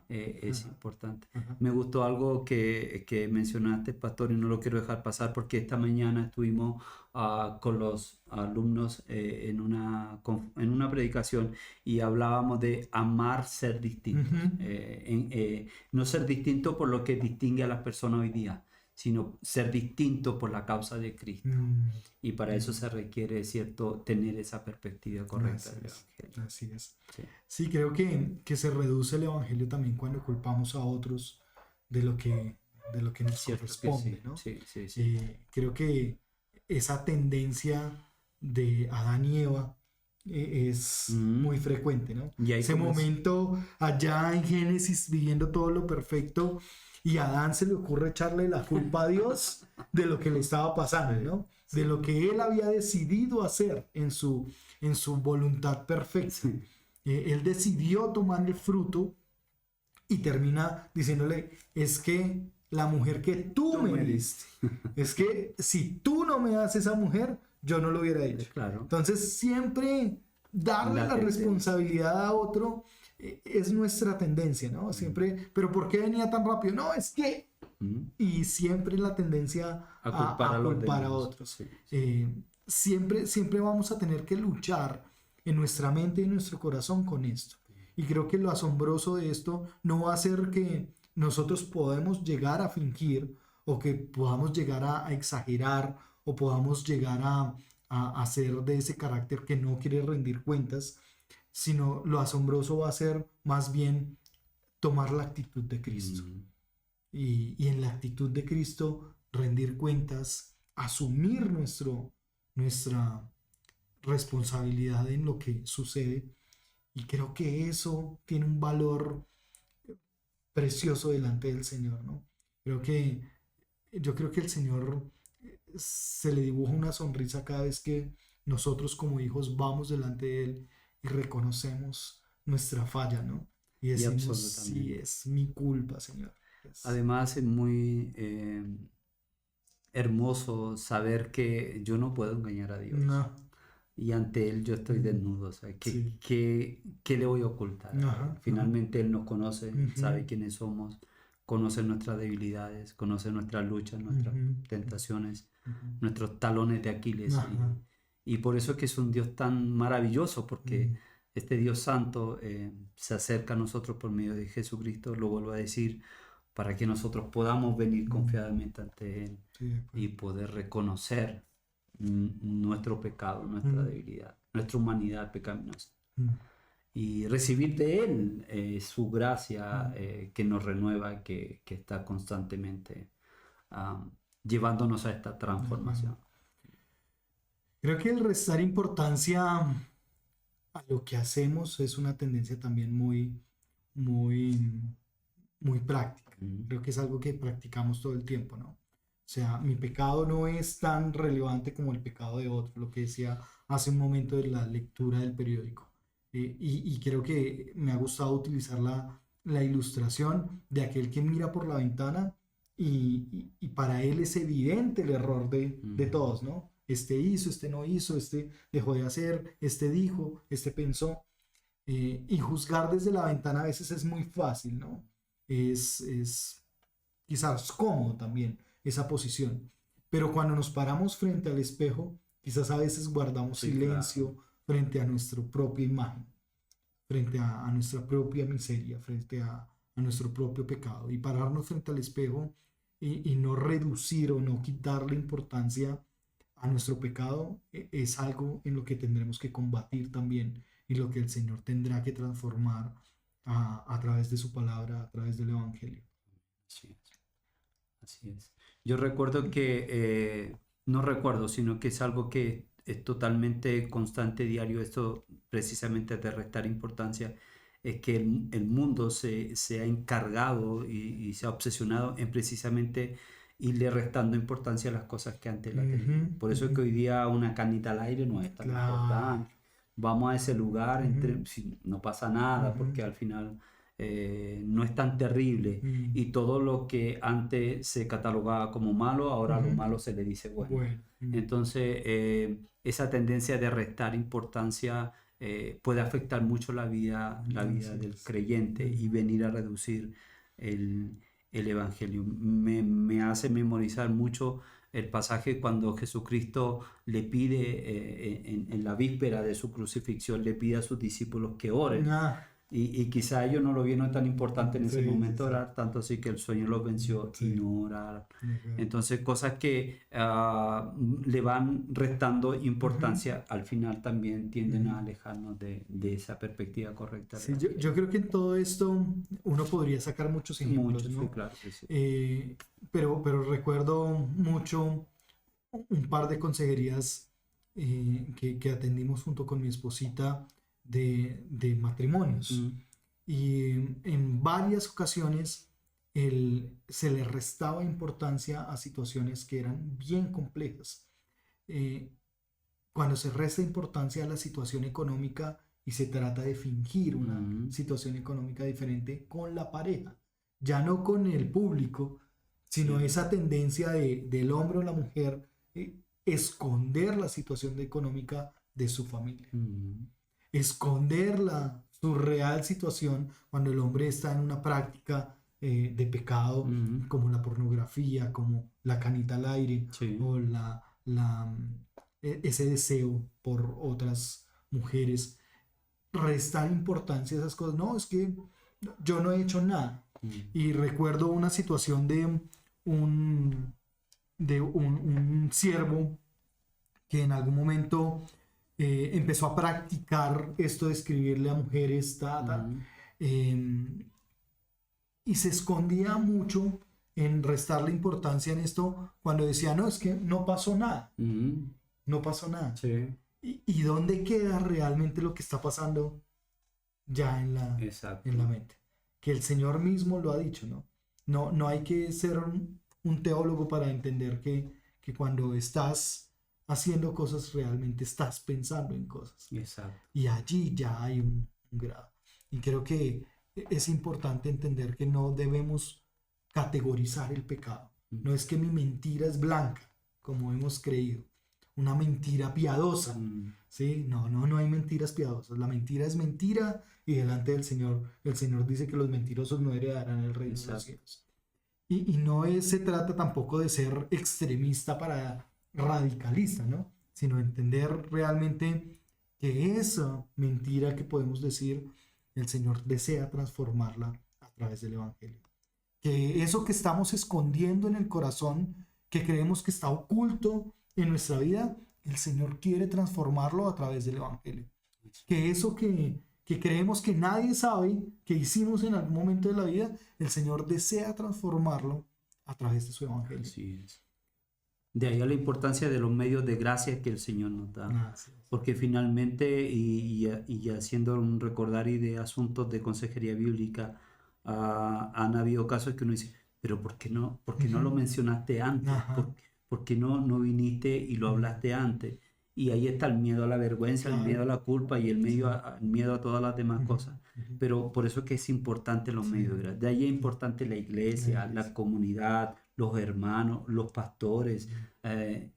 es importante. Me gustó algo que mencionaste, pastor, y no lo quiero dejar pasar porque esta mañana estuvimos con los alumnos en una predicación y hablábamos de amar ser distintos. No ser distinto por lo que distingue a las personas hoy día, sino ser distinto por la causa de Cristo. Y para eso se requiere, ¿cierto?, tener esa perspectiva correcta del Evangelio. Así es. Sí, creo que se reduce el Evangelio también cuando culpamos a otros de lo que nos corresponde, ¿no? Sí. Creo que esa tendencia de Adán y Eva es muy frecuente, ¿no? Ese momento allá en Génesis viviendo todo lo perfecto, y a Adán se le ocurre echarle la culpa a Dios de lo que le estaba pasando, ¿no? De lo que él había decidido hacer en su voluntad perfecta. Él decidió tomar el fruto y termina diciéndole, es que la mujer que tú me diste, es que si tú no me das esa mujer, yo no lo hubiera hecho. Claro. Entonces siempre darle la responsabilidad a otro es nuestra tendencia, ¿no? Siempre, pero ¿por qué venía tan rápido? No, es que... Y siempre la tendencia a culpar a otros. Sí. Siempre vamos a tener que luchar en nuestra mente y en nuestro corazón con esto. Y creo que lo asombroso de esto no va a ser que nosotros podemos llegar a fingir o que podamos llegar a exagerar o podamos llegar a ser de ese carácter que no quiere rendir cuentas, sino lo asombroso va a ser más bien tomar la actitud de Cristo. Y en la actitud de Cristo rendir cuentas, asumir nuestra responsabilidad en lo que sucede. Y creo que eso tiene un valor precioso delante del Señor, ¿no? Yo creo que el Señor se le dibuja una sonrisa cada vez que nosotros como hijos vamos delante de Él y reconocemos nuestra falla, ¿no? Y decimos, sí, es mi culpa, Señor. Además es muy hermoso saber que yo no puedo engañar a Dios. No. Y ante Él yo estoy desnudo. O sea, ¿qué le voy a ocultar? Finalmente Él nos conoce, sabe quiénes somos, conoce nuestras debilidades, conoce nuestras luchas, nuestras tentaciones, nuestros talones de Aquiles. Y por eso es que es un Dios tan maravilloso, porque este Dios santo se acerca a nosotros por medio de Jesucristo, lo vuelvo a decir, para que nosotros podamos venir confiadamente ante Él y poder reconocer nuestro pecado, nuestra debilidad, nuestra humanidad pecaminosa. Y recibir de Él su gracia que nos renueva, que está constantemente llevándonos a esta transformación. Creo que el restar importancia a lo que hacemos es una tendencia también muy práctica. Creo que es algo que practicamos todo el tiempo, ¿no? O sea, mi pecado no es tan relevante como el pecado de otro, lo que decía hace un momento de la lectura del periódico. Y creo que me ha gustado utilizar la ilustración de aquel que mira por la ventana y para él es evidente el error de todos, ¿no? Este hizo, este no hizo, este dejó de hacer, este dijo, este pensó. Y juzgar desde la ventana a veces es muy fácil, ¿no? Es quizás cómodo también esa posición, pero cuando nos paramos frente al espejo, quizás a veces guardamos silencio frente a nuestra propia imagen, frente a nuestra propia miseria, frente a nuestro propio pecado, y pararnos frente al espejo y no reducir o no quitarle importancia a nuestro pecado es algo en lo que tendremos que combatir también y lo que el Señor tendrá que transformar a través de su palabra, a través del Evangelio. Sí, así es. Yo recuerdo que, no recuerdo, sino que es algo que es totalmente constante, diario, esto precisamente de restar importancia, es que el mundo se ha encargado y se ha obsesionado en precisamente irle restando importancia a las cosas que antes la tenían. Por eso es que hoy día una canita al aire no es tan importante. Vamos a ese lugar, no pasa nada, porque al final no es tan terrible. Y todo lo que antes se catalogaba como malo, ahora a lo malo se le dice bueno. Entonces, esa tendencia de restar importancia puede afectar mucho la vida del creyente y venir a reducir el Evangelio. Me hace memorizar mucho el pasaje cuando Jesucristo le pide en la víspera de su crucifixión, le pide a sus discípulos que oren. Y quizá ellos no lo vieron tan importante en ese momento orar, tanto así que el sueño los venció y no orar. Entonces cosas que le van restando importancia al final también tienden a alejarnos de esa perspectiva correcta. Sí, yo creo que en todo esto uno podría sacar muchos ejemplos, ¿no? Sí, claro que sí. Pero recuerdo mucho un par de consejerías que atendimos junto con mi esposita de matrimonios. Y en varias ocasiones se le restaba importancia a situaciones que eran bien complejas. Cuando se resta importancia a la situación económica y se trata de fingir una situación económica diferente con la pareja, ya no con el público, sino esa tendencia del hombre o la mujer esconder la situación económica de su familia. Esconder su real situación cuando el hombre está en una práctica de pecado, Ujú. como la pornografía, como la canita al aire Sí. o ese deseo por otras mujeres, restar importancia a esas cosas. No, es que yo no he hecho nada. Mm. Y recuerdo una situación un, un siervo que en algún momento empezó a practicar esto de escribirle a mujeres, Ujú. eh, y se escondía mucho en restarle importancia en esto cuando decía, no, es que no pasó nada, Ujú. no pasó nada. Sí, Y dónde queda realmente lo que está pasando ya en la exacto. mente? Que el Señor mismo lo ha dicho, ¿no? No, no hay que ser un teólogo para entender que cuando estás haciendo cosas realmente estás pensando en cosas. Exacto. Y allí ya hay un grado. Y creo que es importante entender que no debemos categorizar el pecado. Mm. No es que mi mentira es blanca, como hemos creído, una mentira piadosa. Mm. ¿Sí? No, no, no hay mentiras piadosas. La mentira es mentira y delante del Señor, el Señor dice que los mentirosos no heredarán el reino de los Exacto. cielos. Y no se trata tampoco de ser extremista para radicalista, ¿no? Sino entender realmente que esa mentira que podemos decir, el Señor desea transformarla a través del Evangelio. Que eso que estamos escondiendo en el corazón, que creemos que está oculto en nuestra vida, el Señor quiere transformarlo a través del Evangelio. Que eso que creemos que nadie sabe, que hicimos en algún momento de la vida, el Señor desea transformarlo a través de su Evangelio. Así es. De ahí a la importancia de los medios de gracia que el Señor nos da. Así es. Porque finalmente, y haciendo un recordar y de asuntos de consejería bíblica, han habido casos que uno dice, pero por qué no lo Ujú. mencionaste antes? Ajá. Por qué no viniste y lo Mm. hablaste antes? Y ahí está el miedo a la vergüenza, el miedo Claro. a la culpa y Sí. el miedo a todas las demás Ujú. cosas. Ujú. Pero por eso es que es importante los Sí. medios de gracia. De ahí es Sí. importante la La iglesia, la iglesia. comunidad, los hermanos, los pastores,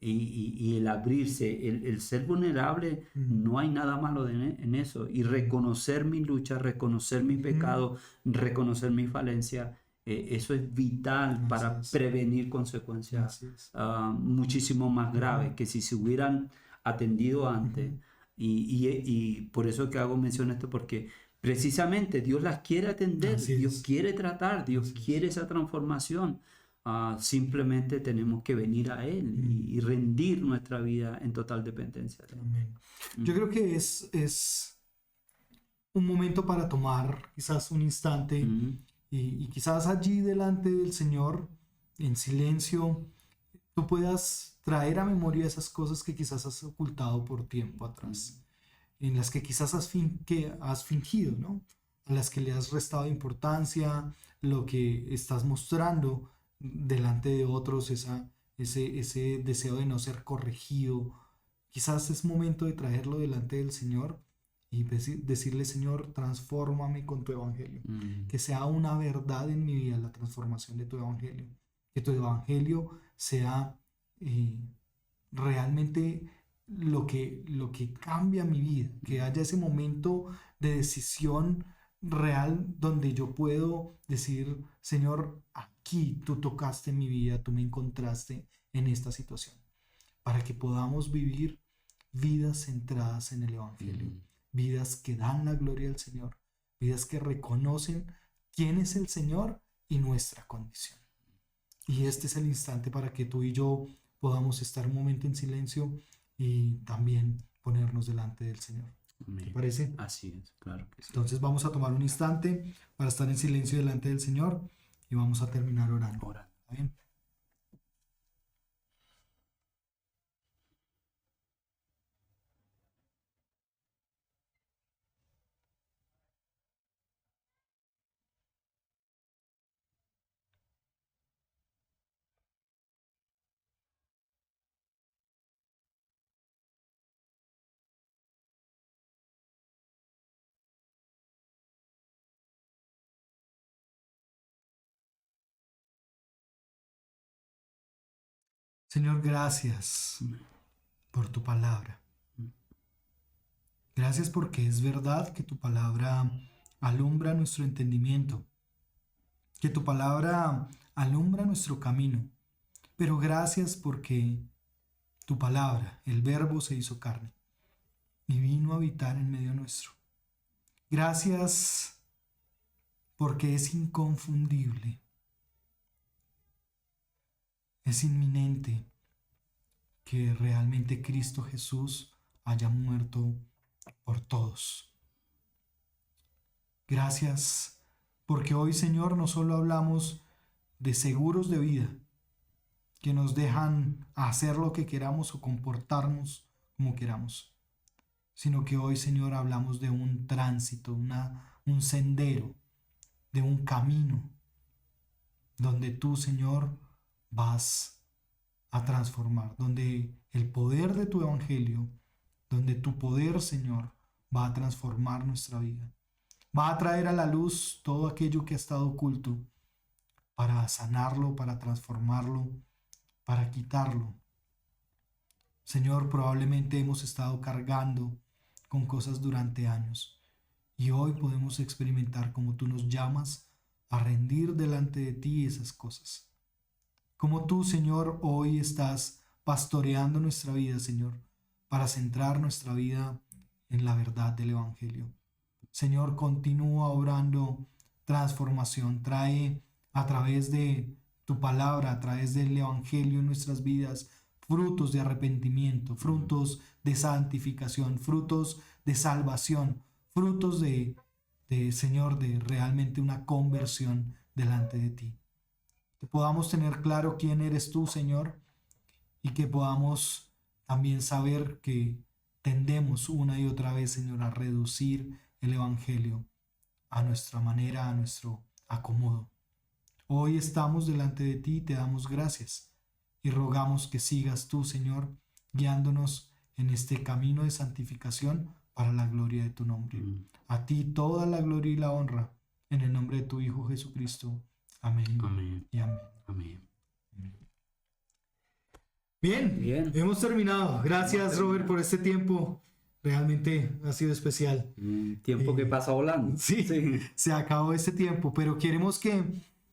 y el abrirse, el ser vulnerable, Mm. no hay nada malo en eso. Y reconocer mi lucha, reconocer mi Ujú. pecado, reconocer mi falencia, eso es vital Así para es. prevenir consecuencias Así es. muchísimo más graves Ujú. que si se hubieran atendido antes. Ujú. Y por eso que hago mención a esto, porque precisamente Dios las quiere atender, Así Dios es. quiere tratar, Dios Así es. quiere esa transformación. Simplemente tenemos que venir a Él Mm. y rendir nuestra vida en total dependencia de Él. Amén. Yo Mm. creo que es un momento para tomar quizás un instante Mm. y quizás allí delante del Señor, en silencio, tú puedas traer a memoria esas cosas que quizás has ocultado por tiempo atrás, Mm. en las que quizás que has fingido, ¿no? A las que le has restado importancia, lo que estás mostrando delante de otros, ese deseo de no ser corregido. Quizás es momento de traerlo delante del Señor y decirle, Señor, transfórmame con tu evangelio. Mm. Que sea una verdad en mi vida la transformación de tu evangelio. Que tu evangelio sea eh, realmente lo que cambia mi vida. Que haya ese momento de decisión real donde yo puedo decir, Señor, aquí tú tocaste mi vida, tú me encontraste en esta situación para que podamos vivir vidas centradas en el Evangelio, Mm. vidas que dan la gloria al Señor, vidas que reconocen quién es el Señor y nuestra condición. Y este es el instante para que tú y yo podamos estar un momento en silencio y también ponernos delante del Señor. ¿Te Amén. parece? Así es, claro que sí. Entonces vamos a tomar un instante para estar en silencio delante del Señor y vamos a terminar orando. Ahora. ¿Está bien? Señor, gracias Amén. por tu palabra. Mm. Gracias porque es verdad que tu palabra alumbra nuestro entendimiento, que tu palabra alumbra nuestro camino. Pero gracias porque tu palabra, el Verbo, se hizo carne y vino a habitar en medio nuestro. Gracias porque es inconfundible, es inminente que realmente Cristo Jesús haya muerto por todos. Gracias porque hoy, Señor, no solo hablamos de seguros de vida que nos dejan hacer lo que queramos o comportarnos como queramos, sino que hoy, Señor, hablamos de un tránsito, un sendero, de un camino donde tú, Señor, vas a transformar, donde el poder de tu evangelio, donde tu poder, Señor, va a transformar nuestra vida. Va a traer a la luz todo aquello que ha estado oculto para sanarlo, para transformarlo, para quitarlo. Señor, probablemente hemos estado cargando con cosas durante años y hoy podemos experimentar cómo tú nos llamas a rendir delante de ti esas cosas. Como tú, Señor, hoy estás pastoreando nuestra vida, Señor, para centrar nuestra vida en la verdad del Evangelio. Señor, continúa obrando transformación. Trae a través de tu palabra, a través del Evangelio en nuestras vidas, frutos de arrepentimiento, frutos de santificación, frutos de salvación, frutos de Señor, de realmente una conversión delante de ti. Que podamos tener claro quién eres tú, Señor, y que podamos también saber que tendemos una y otra vez, Señor, a reducir el Evangelio a nuestra manera, a nuestro acomodo. Hoy estamos delante de ti y te damos gracias y rogamos que sigas tú, Señor, guiándonos en este camino de santificación para la gloria de tu nombre. A ti toda la gloria y la honra, en el nombre de tu Hijo Jesucristo. Amén. Amén. Y amén. Amén. Bien, hemos terminado. Gracias, Robert, por este tiempo. Realmente ha sido especial. Tiempo que pasa volando. Sí, se acabó este tiempo, pero queremos que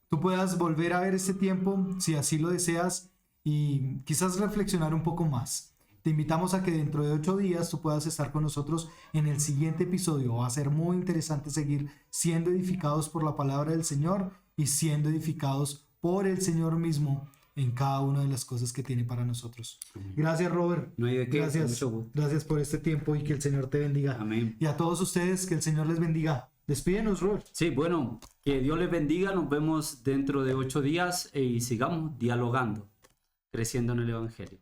tú puedas volver a ver este tiempo, si así lo deseas, y quizás reflexionar un poco más. Te invitamos a que dentro de 8 días tú puedas estar con nosotros en el siguiente episodio. Va a ser muy interesante seguir siendo edificados por la palabra del Señor y siendo edificados por el Señor mismo en cada una de las cosas que tiene para nosotros. Gracias, Robert. No hay de qué. Gracias. Gracias por este tiempo y que el Señor te bendiga. Amén. Y a todos ustedes, que el Señor les bendiga. Despídenos, Robert. Sí, bueno, que Dios les bendiga. Nos vemos dentro de 8 días y sigamos dialogando, creciendo en el Evangelio.